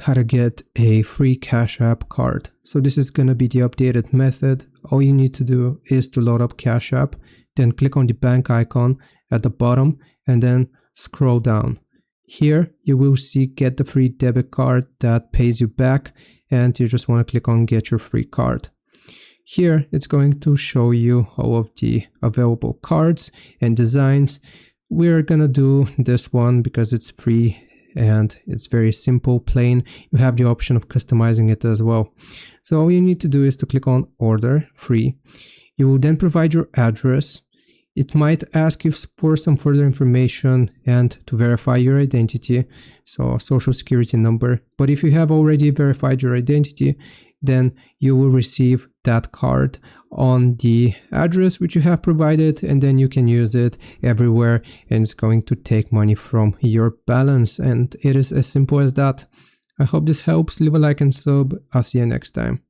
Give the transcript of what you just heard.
how to get a free Cash App card. So this is going to be the updated method. All you need to do is to load up Cash App, then click on the bank icon at the bottom and then scroll down. Here you will see get the free debit card that pays you back, and you just want to click on get your free card. Here it's going to show you all of the available cards and designs. We're gonna do this one because it's free and it's very simple, plain. You have the option of customizing it as well. So all you need to do is to click on order free. You will then provide your address. It might ask you for some further information and to verify your identity, so a social security number. But if you have already verified your identity, then you will receive that card on the address which you have provided, and then you can use it everywhere and it's going to take money from your balance. And it is as simple as that. I hope this helps. Leave a like and sub. I'll see you next time.